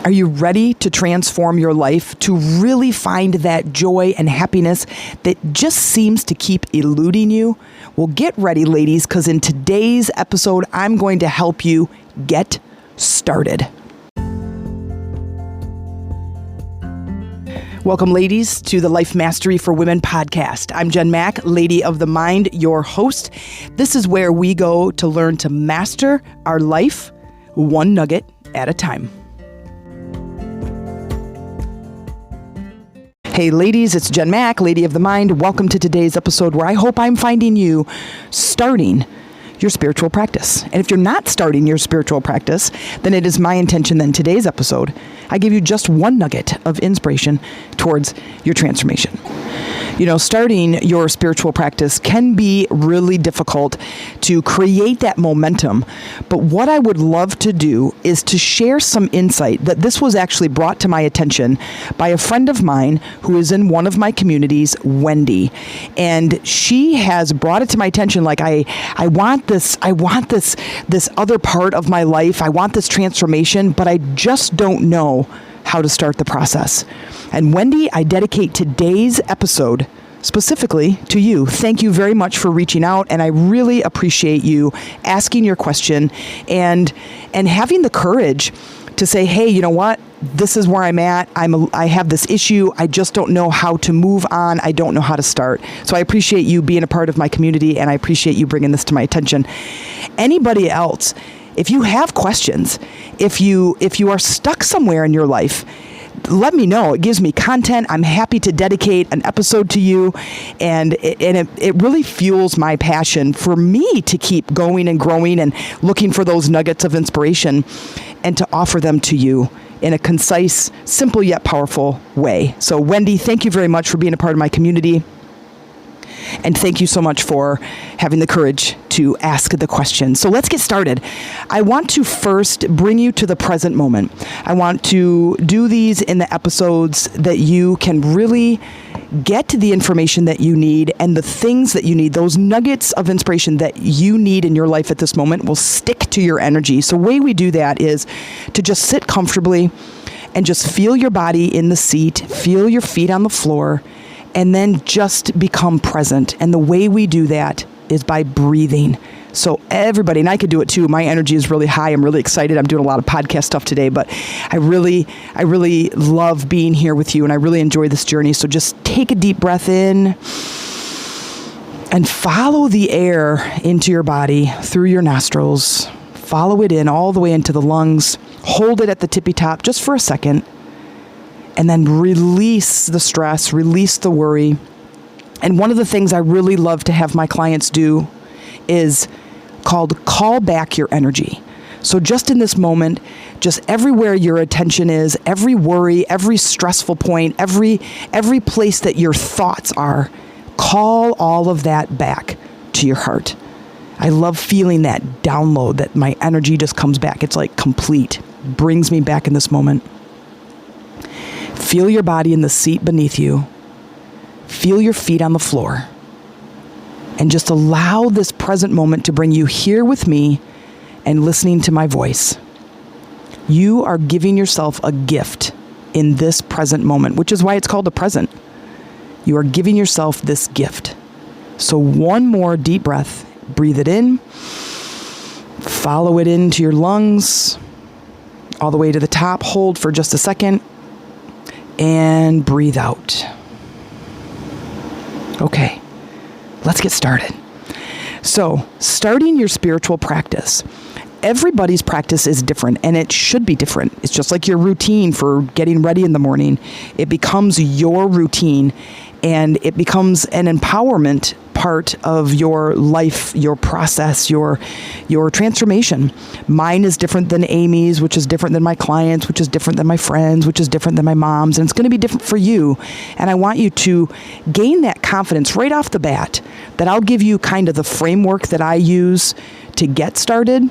Are you ready to transform your life, to really find that joy and happiness that just seems to keep eluding you? Well, get ready, ladies, because in today's episode, I'm going to help you get started. Welcome, ladies, to the Life Mastery for Women podcast. I'm Jen Mack, Lady of the Mind, your host. This is where we go to learn to master our life one nugget at a time. Hey ladies, it's Jen Mack, Lady of the Mind. Welcome to today's episode where I hope I'm finding you starting your spiritual practice. And if you're not starting your spiritual practice, then it is my intention that in today's episode, I give you just one nugget of inspiration towards your transformation. You know, starting your spiritual practice can be really difficult to create that momentum. But what I would love to do is to share some insight that this was actually brought to my attention by a friend of mine who is in one of my communities, Wendy. And she has brought it to my attention like, I want this other part of my life. I want this transformation, but I just don't know how to start the process. And Wendy, I dedicate today's episode specifically to you. Thank you very much for reaching out, and I really appreciate you asking your question and having the courage to say, hey, you know what? This is where I'm at. I have this issue. I just don't know how to move on. I don't know how to start. So I appreciate you being a part of my community, and I appreciate you bringing this to my attention. Anybody else, if you have questions, if you are stuck somewhere in your life, let me know. It gives me content. I'm happy to dedicate an episode to you, and it really fuels my passion for me to keep going and growing and looking for those nuggets of inspiration and to offer them to you in a concise, simple yet powerful way. So Wendy, thank you very much for being a part of my community. And thank you so much for having the courage to ask the question. So let's get started. I want to first bring you to the present moment. I want to do these in the episodes that you can really get to the information that you need and the things that you need, those nuggets of inspiration that you need in your life at this moment will stick to your energy. So the way we do that is to just sit comfortably and just feel your body in the seat, feel your feet on the floor, and then just become present. And the way we do that is by breathing. So everybody, and I could do it too. My energy is really high. I'm really excited. I'm doing a lot of podcast stuff today, but I really love being here with you, and I really enjoy this journey. So just take a deep breath in and follow the air into your body through your nostrils. Follow it in all the way into the lungs. Hold it at the tippy top just for a second. And then release the stress, release the worry. And one of the things I really love to have my clients do is called call back your energy. So just in this moment, just everywhere your attention is, every worry, every stressful point, every place that your thoughts are, call all of that back to your heart. I love feeling that download, that my energy just comes back. It's like complete, brings me back in this moment. Feel your body in the seat beneath you. Feel your feet on the floor. And just allow this present moment to bring you here with me and listening to my voice. You are giving yourself a gift in this present moment, which is why it's called a present. You are giving yourself this gift. So one more deep breath. Breathe it in. Follow it into your lungs, all the way to the top. Hold for just a second. And breathe out. Okay, let's get started. So, starting your spiritual practice. Everybody's practice is different, and it should be different. It's just like your routine for getting ready in the morning. It becomes your routine, and it becomes an empowerment part of your life, your process, your transformation. Mine is different than Amy's, which is different than my clients, which is different than my friends, which is different than my mom's, and it's going to be different for you. And I want you to gain that confidence right off the bat that I'll give you kind of the framework that I use to get started,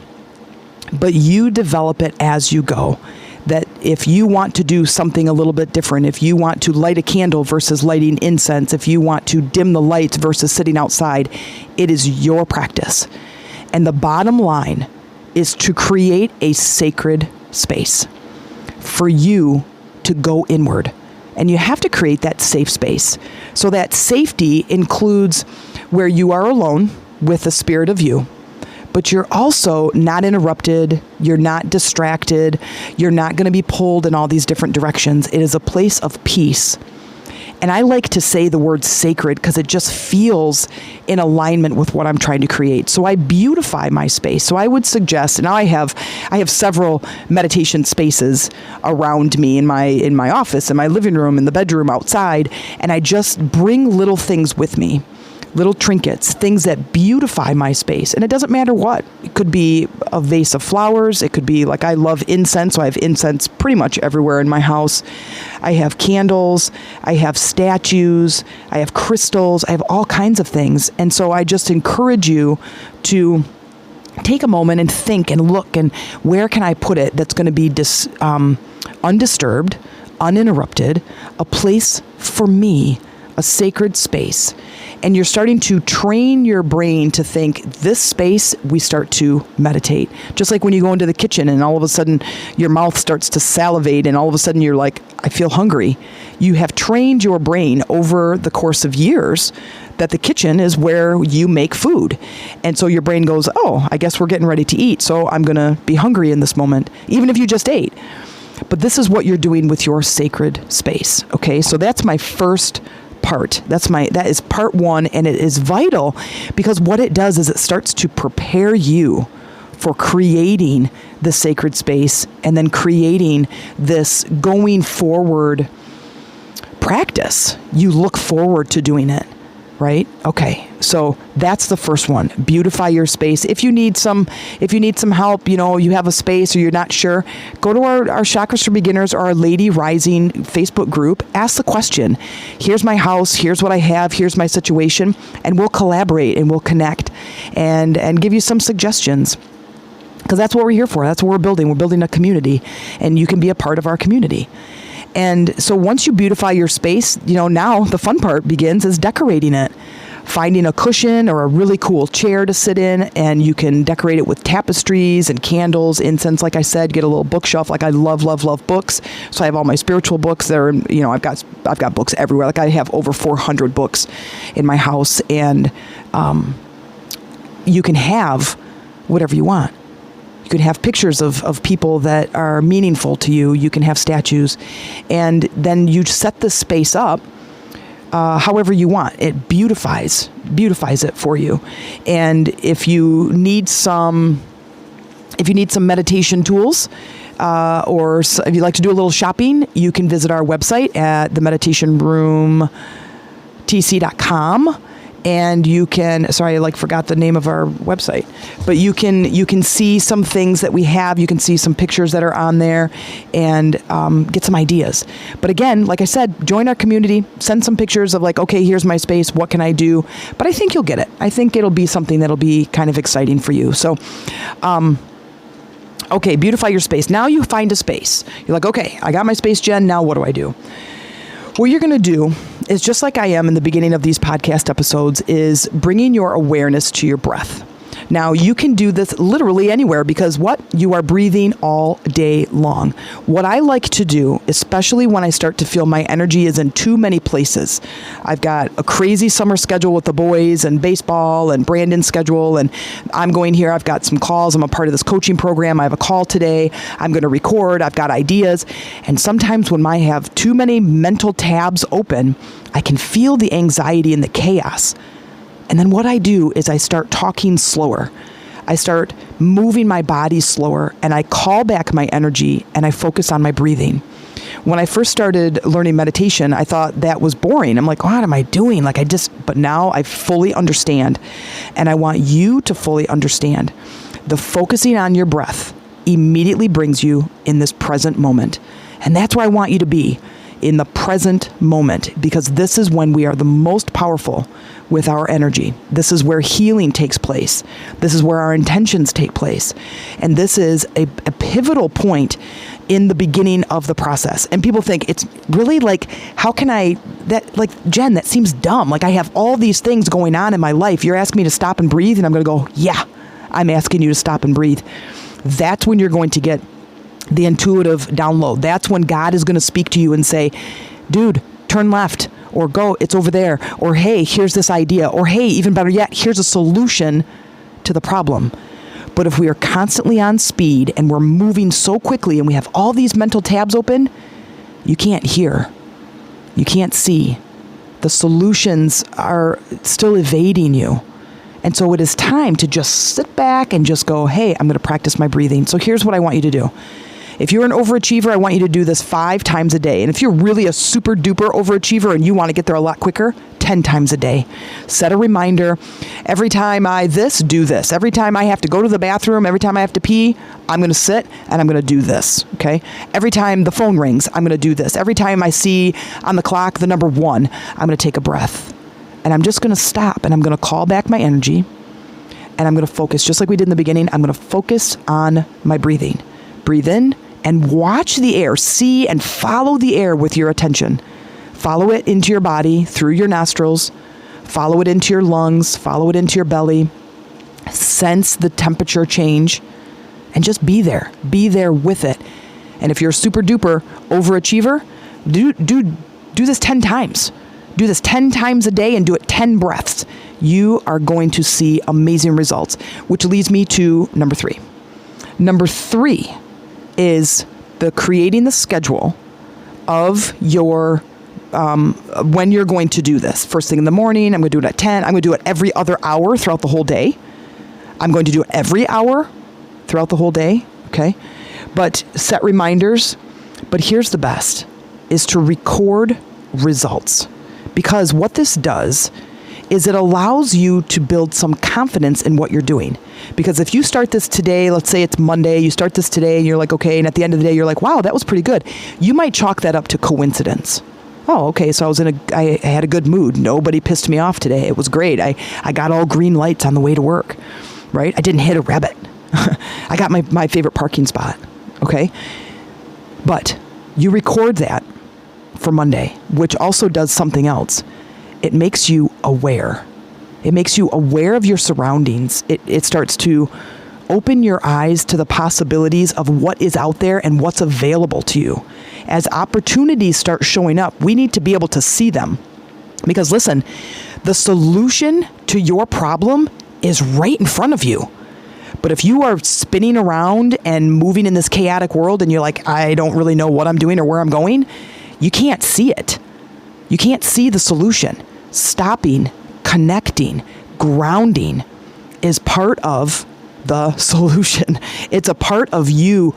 but you develop it as you go. That if you want to do something a little bit different, if you want to light a candle versus lighting incense, if you want to dim the lights versus sitting outside, it is your practice. And the bottom line is to create a sacred space. for you to go inward. And you have to create that safe space. So that safety includes where you are alone with the spirit of you, but you're also not interrupted, you're not distracted, you're not going to be pulled in all these different directions. It is a place of peace. And I like to say the word sacred because it just feels in alignment with what I'm trying to create. So I beautify my space. So I would suggest, and now I have several meditation spaces around me in my office, in my living room, in the bedroom, outside, and I just bring little things with me. Little trinkets, things that beautify my space. And it doesn't matter what. It could be a vase of flowers. It could be, like, I love incense, so I have incense pretty much everywhere in my house. I have candles. I have statues. I have crystals. I have all kinds of things. And so I just encourage you to take a moment and think and look, and where can I put it that's going to be undisturbed, uninterrupted, a place for me, a sacred space. And you're starting to train your brain to think, this space, we start to meditate. Just like when you go into the kitchen and all of a sudden your mouth starts to salivate and all of a sudden you're like, I feel hungry. You have trained your brain over the course of years that the kitchen is where you make food. And so your brain goes, oh, I guess we're getting ready to eat, so I'm going to be hungry in this moment, even if you just ate. But this is what you're doing with your sacred space. Okay, so that's my first part. That is part one, and it is vital because what it does is it starts to prepare you for creating the sacred space and then creating this going forward practice. You look forward to doing it, right? Okay. So that's the first one. Beautify your space. If you need some help, you have a space or you're not sure, go to our Chakras for Beginners or our Lady Rising Facebook group. Ask the question. Here's my house. Here's what I have. Here's my situation. And we'll collaborate and we'll connect and give you some suggestions. Because that's what we're here for. That's what we're building. We're building a community, and you can be a part of our community. And so once you beautify your space, now the fun part begins is decorating it. Finding a cushion or a really cool chair to sit in, and you can decorate it with tapestries and candles, incense, like I said, get a little bookshelf. Like I love, love, love books. So I have all my spiritual books there, and I've got books everywhere. Like I have over 400 books in my house, and you can have whatever you want. You can have pictures of people that are meaningful to you. You can have statues, and then you set the space up however you want. It beautifies it for you. And if you need some meditation tools, or if you'd like to do a little shopping, you can visit our website at themeditationroomtc.com. And you can, forgot the name of our website, but you can see some things that we have. You can see some pictures that are on there and get some ideas. But again, like I said, join our community, send some pictures of okay, here's my space. What can I do? But I think you'll get it. I think it'll be something that'll be kind of exciting for you. So, okay, beautify your space. Now you find a space. You're like, okay, I got my space, Jen. Now what do I do? What you're going to do is, just like I am in the beginning of these podcast episodes, is bringing your awareness to your breath. Now, you can do this literally anywhere because you are breathing all day long. What I like to do, especially when I start to feel my energy is in too many places. I've got a crazy summer schedule with the boys and baseball and Brandon's schedule, and I'm going here. I've got some calls. I'm a part of this coaching program. I have a call today. I'm going to record. I've got ideas. And sometimes when I have too many mental tabs open, I can feel the anxiety and the chaos. And then what I do is I start talking slower. I start moving my body slower, and I call back my energy and I focus on my breathing. When I first started learning meditation, I thought that was boring. I'm like, what am I doing? But now I fully understand. And I want you to fully understand. The focusing on your breath immediately brings you in this present moment. And that's where I want you to be, in the present moment, because this is when we are the most powerful with our energy. This is where healing takes place. This is where our intentions take place. And this is a pivotal point in the beginning of the process. And people think it's really how can Jen, that seems dumb. I have all these things going on in my life. You're asking me to stop and breathe, and I'm going to go, yeah, I'm asking you to stop and breathe. That's when you're going to get the intuitive download. That's when God is going to speak to you and say, dude, turn left, or go, it's over there, or hey, here's this idea, or hey, even better yet, here's a solution to the problem. But if we are constantly on speed and we're moving so quickly and we have all these mental tabs open, you can't hear, you can't see. The solutions are still evading you. And so it is time to just sit back and just go, hey, I'm going to practice my breathing. So here's what I want you to do. If you're an overachiever, I want you to do this 5 times a day. And if you're really a super duper overachiever and you want to get there a lot quicker, 10 times a day. Set a reminder. Every time I do this. Every time I have to go to the bathroom, every time I have to pee, I'm going to sit and I'm going to do this. Okay. Every time the phone rings, I'm going to do this. Every time I see on the clock the number 1, I'm going to take a breath. And I'm just going to stop and I'm going to call back my energy and I'm going to focus, just like we did in the beginning. I'm going to focus on my breathing. Breathe in and watch the air. See and follow the air with your attention. Follow it into your body through your nostrils. Follow it into your lungs. Follow it into your belly. Sense the temperature change and just be there. Be there with it. And if you're a super duper overachiever, do this 10 times. Do this 10 times a day and do it 10 breaths. You are going to see amazing results, which leads me to number 3. Number 3 is creating the schedule of your when you're going to do this. First thing in the morning, I'm going to do it at 10. I'm going to do it every other hour throughout the whole day. I'm going to do it every hour throughout the whole day. Okay. But set reminders. But here's the best, is to record results. Because what this does is it allows you to build some confidence in what you're doing. Because if you start this today, let's say it's Monday, you start this today and you're like, okay, and at the end of the day, you're like, wow, that was pretty good. You might chalk that up to coincidence. Oh, okay, so I had a good mood. Nobody pissed me off today. It was great. I got all green lights on the way to work, right? I didn't hit a rabbit. I got my favorite parking spot, okay? But you record that for Monday, which also does something else. It makes you aware. It makes you aware of your surroundings. It starts to open your eyes to the possibilities of what is out there and what's available to you. As opportunities start showing up, we need to be able to see them. Because listen, the solution to your problem is right in front of you. But if you are spinning around and moving in this chaotic world and you're like, I don't really know what I'm doing or where I'm going, you can't see it. You can't see the solution. Stopping, connecting, grounding is part of the solution. It's a part of you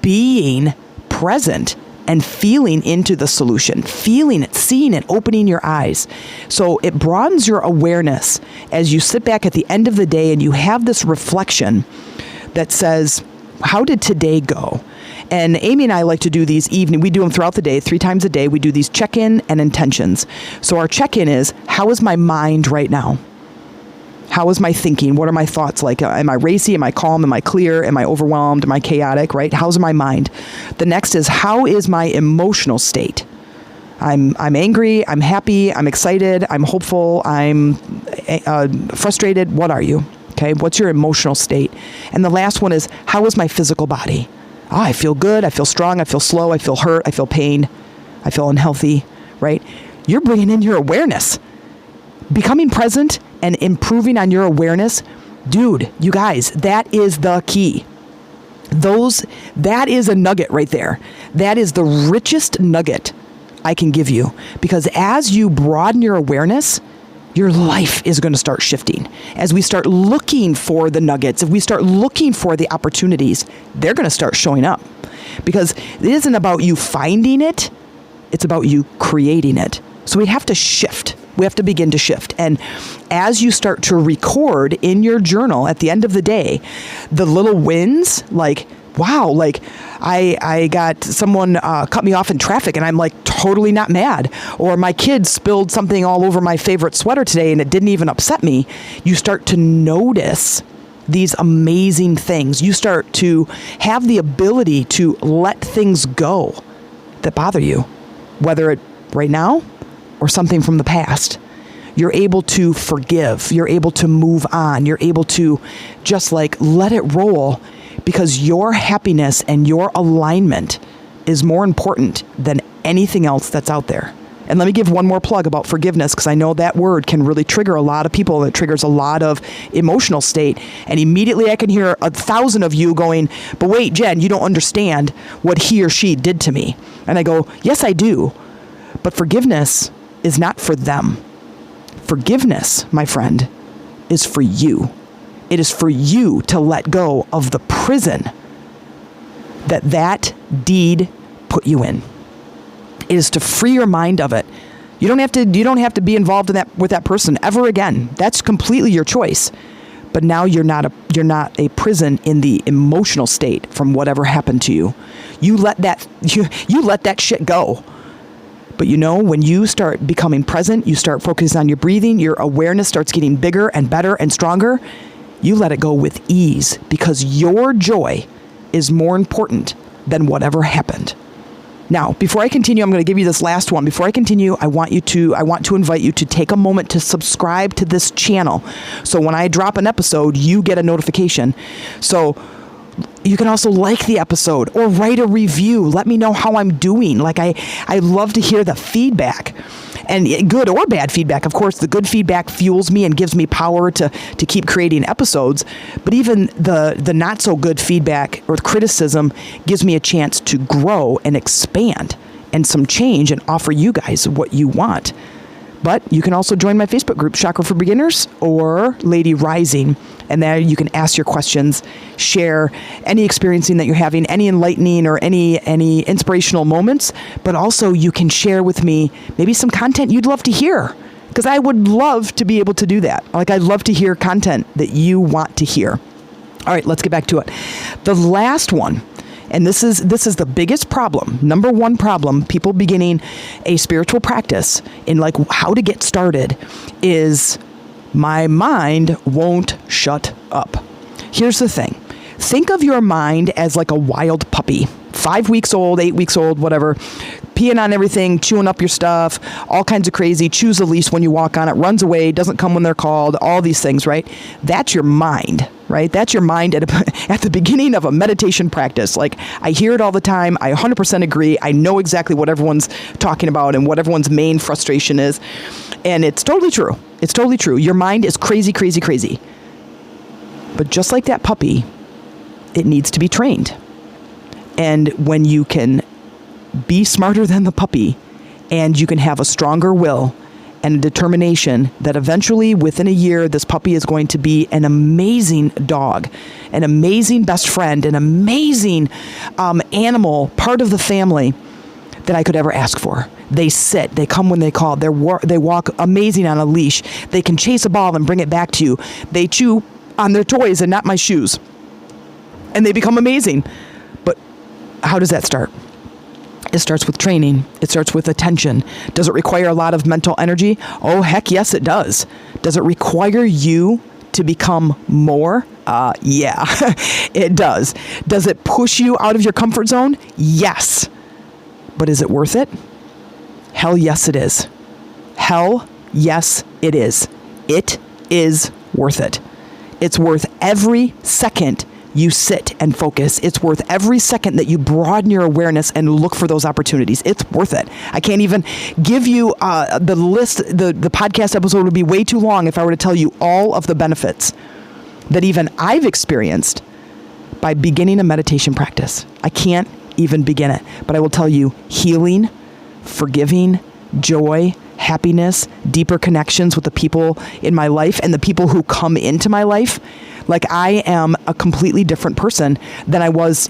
being present and feeling into the solution, feeling it, seeing it, opening your eyes. So it broadens your awareness as you sit back at the end of the day and you have this reflection that says, how did today go? And Amy and I like to do these we do them throughout the day, 3 times a day. We do these check-in and intentions. So our check-in is, how is my mind right now? How is my thinking? What are my thoughts like? Am I racy? Am I calm? Am I clear? Am I overwhelmed? Am I chaotic, right? How's my mind? The next is, how is my emotional state? I'm angry, I'm happy, I'm excited, I'm hopeful, I'm frustrated. What are you? Okay, what's your emotional state? And the last one is, how is my physical body? Oh, I feel good, I feel strong, I feel slow, I feel hurt, I feel pain, I feel unhealthy, right? You're bringing in your awareness. Becoming present and improving on your awareness, dude, you guys, that is the key. That is a nugget right there. That is the richest nugget I can give you. Because as you broaden your awareness, your life is going to start shifting. As we start looking for the nuggets, if we start looking for the opportunities, they're going to start showing up. Because it isn't about you finding it, it's about you creating it. So we have to shift. We have to begin to shift. And as you start to record in your journal at the end of the day, the little wins, like, wow, like I got someone cut me off in traffic and I'm like totally not mad. Or my kid spilled something all over my favorite sweater today and it didn't even upset me. You start to notice these amazing things. You start to have the ability to let things go that bother you, whether it right now or something from the past. You're able to forgive. You're able to move on. You're able to just like let it roll because your happiness and your alignment is more important than anything else that's out there. And let me give one more plug about forgiveness, because I know that word can really trigger a lot of people. It triggers a lot of emotional state. And immediately I can hear 1,000 of you going, but wait, Jen, you don't understand what he or she did to me. And I go, yes, I do. But forgiveness is not for them. Forgiveness, my friend, is for you. It is for you to let go of the prison that deed put you in. It is to free your mind of it. You don't have to be involved in that with that person ever again. That's completely your choice. But now you're not a prison in the emotional state from whatever happened to you. You let that shit go. But when you start becoming present, you start focusing on your breathing, your awareness starts getting bigger and better and stronger. You let it go with ease, because your joy is more important than whatever happened. Now, before I continue, I'm going to give you this last one. Before I continue, I want to invite you to take a moment to subscribe to this channel. So when I drop an episode, you get a notification. So you can also like the episode or write a review. Let me know how I'm doing. Like I love to hear the feedback, and good or bad feedback. Of course, the good feedback fuels me and gives me power to keep creating episodes. But even the not so good feedback or criticism gives me a chance to grow and expand and some change and offer you guys what you want. But you can also join my Facebook group, Chakra for Beginners or Lady Rising. And there you can ask your questions, share any experiencing that you're having, any enlightening or any inspirational moments. But also you can share with me maybe some content you'd love to hear, because I would love to be able to do that. Like, I'd love to hear content that you want to hear. All right, let's get back to it. The last one. And this is the biggest problem, number one problem, people beginning a spiritual practice in like how to get started, is my mind won't shut up. Here's the thing. Think of your mind as like a wild puppy, 5 weeks old, 8 weeks old, whatever, peeing on everything, chewing up your stuff, all kinds of crazy, chews a leash when you walk on it, runs away, doesn't come when they're called, all these things, right? That's your mind, right? That's your mind at the beginning of a meditation practice. Like, I hear it all the time. I 100% agree. I know exactly what everyone's talking about and what everyone's main frustration is. And it's totally true. It's totally true. Your mind is crazy, crazy, crazy. But just like that puppy, it needs to be trained. And when you can be smarter than the puppy, and you can have a stronger will and a determination that eventually within a year, this puppy is going to be an amazing dog, an amazing best friend, an amazing animal, part of the family that I could ever ask for. They sit, they come when they call, they walk amazing on a leash. They can chase a ball and bring it back to you. They chew on their toys and not my shoes. And they become amazing. But how does that start? It starts with training. It starts with attention. Does it require a lot of mental energy? Oh, heck yes, it does. Does it require you to become more? Yeah, it does. Does it push you out of your comfort zone? Yes. But is it worth it? Hell yes, it is. Hell yes, it is. It is worth it. It's worth every second you sit and focus. It's worth every second that you broaden your awareness and look for those opportunities. It's worth it. I can't even give you the list. The podcast episode would be way too long if I were to tell you all of the benefits that even I've experienced by beginning a meditation practice. I can't even begin it. But I will tell you, healing, forgiving, joy, happiness, deeper connections with the people in my life and the people who come into my life. Like, I am a completely different person than I was,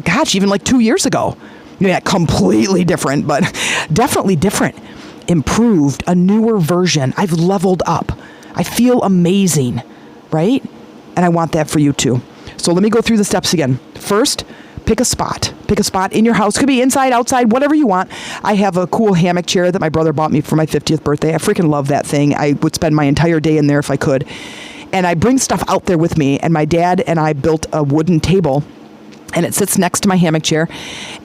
gosh, even like 2 years ago. Yeah, completely different, but definitely different. Improved, a newer version. I've leveled up. I feel amazing, right? And I want that for you too. So let me go through the steps again. First, pick a spot. Pick a spot in your house. Could be inside, outside, whatever you want. I have a cool hammock chair that my brother bought me for my 50th birthday. I freaking love that thing. I would spend my entire day in there if I could. And I bring stuff out there with me. And my dad and I built a wooden table, and it sits next to my hammock chair.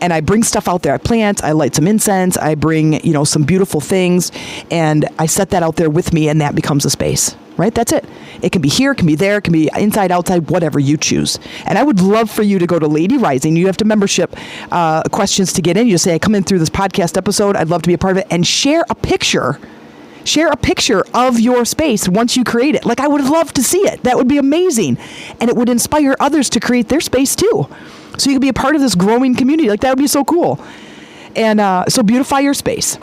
And I bring stuff out there. I plant, I light some incense, I bring, some beautiful things, and I set that out there with me, and that becomes a space, right? That's it. It can be here, it can be there, it can be inside, outside, whatever you choose. And I would love for you to go to Lady Rising. You have to membership questions to get in. You just say, I come in through this podcast episode. I'd love to be a part of it. And share a picture of your space once you create it. Like, I would love to see it. That would be amazing. And it would inspire others to create their space too. So you could be a part of this growing community. Like, that would be so cool. And so beautify your space.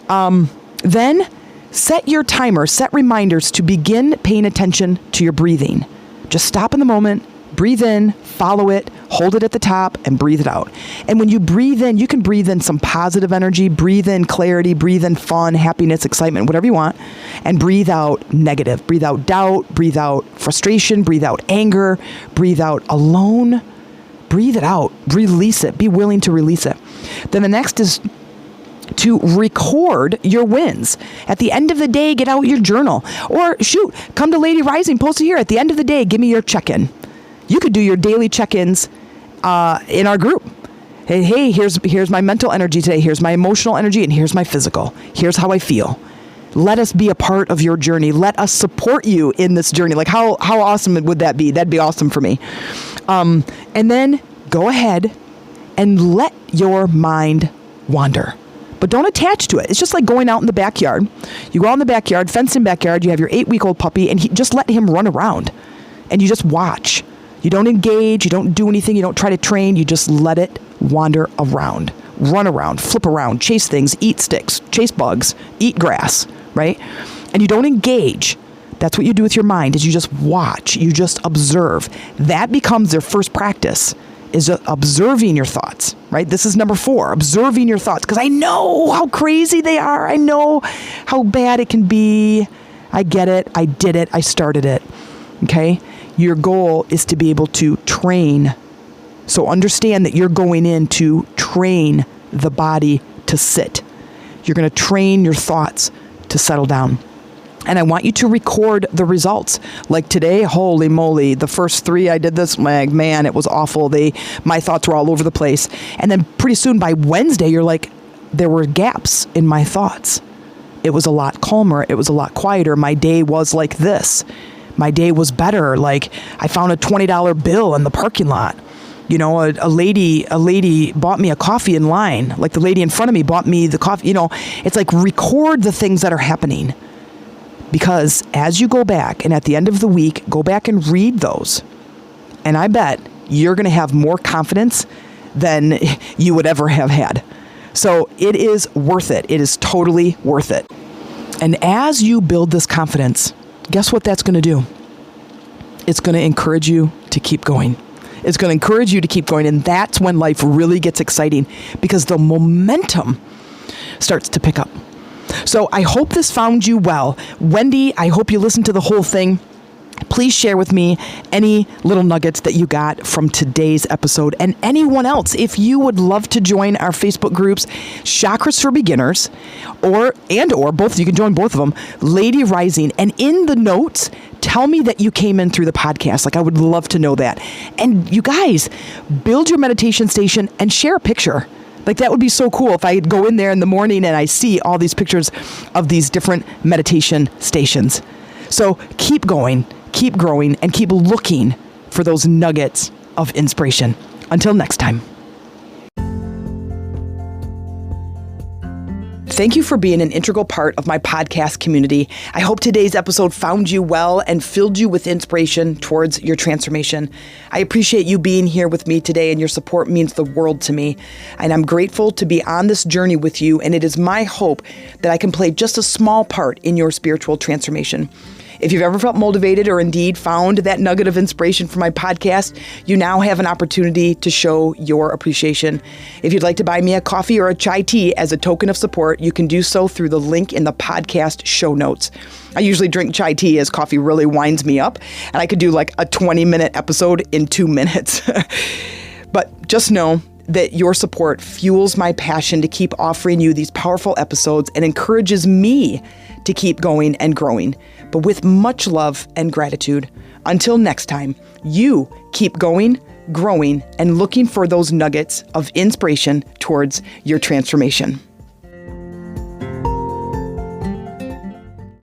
Then set your timer, set reminders to begin paying attention to your breathing. Just stop in the moment, breathe in, follow it, hold it at the top, and breathe it out. And when you breathe in, you can breathe in some positive energy, breathe in clarity, breathe in fun, happiness, excitement, whatever you want, and breathe out negative. Breathe out doubt, breathe out frustration, breathe out anger, breathe out alone. Breathe it out, release it, be willing to release it. Then the next is to record your wins. At the end of the day, get out your journal. Or shoot, come to Lady Rising, post it here. At the end of the day, give me your check-in. You could do your daily check-ins in our group. Hey, here's my mental energy today. Here's my emotional energy, and here's my physical. Here's how I feel. Let us be a part of your journey. Let us support you in this journey. Like, how awesome would that be? That'd be awesome for me. And then go ahead and let your mind wander. But don't attach to it. It's just like going out in the backyard. You go out in the backyard, fenced-in backyard, you have your 8-week-old puppy, and just let him run around. And you just watch. You don't engage, you don't do anything, you don't try to train, you just let it wander around. Run around, flip around, chase things, eat sticks, chase bugs, eat grass, right? And you don't engage. That's what you do with your mind, is you just watch, you just observe. That becomes their first practice, is observing your thoughts, right? This is number 4, observing your thoughts, because I know how crazy they are. I know how bad it can be. I get it. I did it. I started it. Okay? Your goal is to be able to train. So understand that you're going in to train the body to sit. You're going to train your thoughts to settle down. And I want you to record the results. Like today, holy moly, the first 3 I did this, like, man, it was awful. My thoughts were all over the place. And then pretty soon by Wednesday, you're like, there were gaps in my thoughts. It was a lot calmer. It was a lot quieter. My day was like this. My day was better. Like, I found a $20 bill in the parking lot. You know, a lady bought me a coffee in line. Like, the lady in front of me bought me the coffee. You know, it's like, record the things that are happening. Because as you go back, and at the end of the week, go back and read those. And I bet you're going to have more confidence than you would ever have had. So it is worth it. It is totally worth it. And as you build this confidence, guess what that's going to do? It's going to encourage you to keep going. It's going to encourage you to keep going. And that's when life really gets exciting, because the momentum starts to pick up. So I hope this found you well. Wendy, I hope you listened to the whole thing. Please share with me any little nuggets that you got from today's episode, and anyone else. If you would love to join our Facebook groups, Chakras for Beginners, or both, you can join both of them, Lady Rising. And in the notes, tell me that you came in through the podcast. Like, I would love to know that. And you guys, build your meditation station and share a picture. Like, that would be so cool if I go in there in the morning and I see all these pictures of these different meditation stations. So keep going, keep growing, and keep looking for those nuggets of inspiration. Until next time. Thank you for being an integral part of my podcast community. I hope today's episode found you well and filled you with inspiration towards your transformation. I appreciate you being here with me today, and your support means the world to me. And I'm grateful to be on this journey with you, and it is my hope that I can play just a small part in your spiritual transformation. If you've ever felt motivated or indeed found that nugget of inspiration from my podcast, you now have an opportunity to show your appreciation. If you'd like to buy me a coffee or a chai tea as a token of support, you can do so through the link in the podcast show notes. I usually drink chai tea as coffee really winds me up, and I could do like a 20-minute episode in 2 minutes. But just know that your support fuels my passion to keep offering you these powerful episodes and encourages me to keep going and growing, but with much love and gratitude. Until next time, you keep going, growing, and looking for those nuggets of inspiration towards your transformation.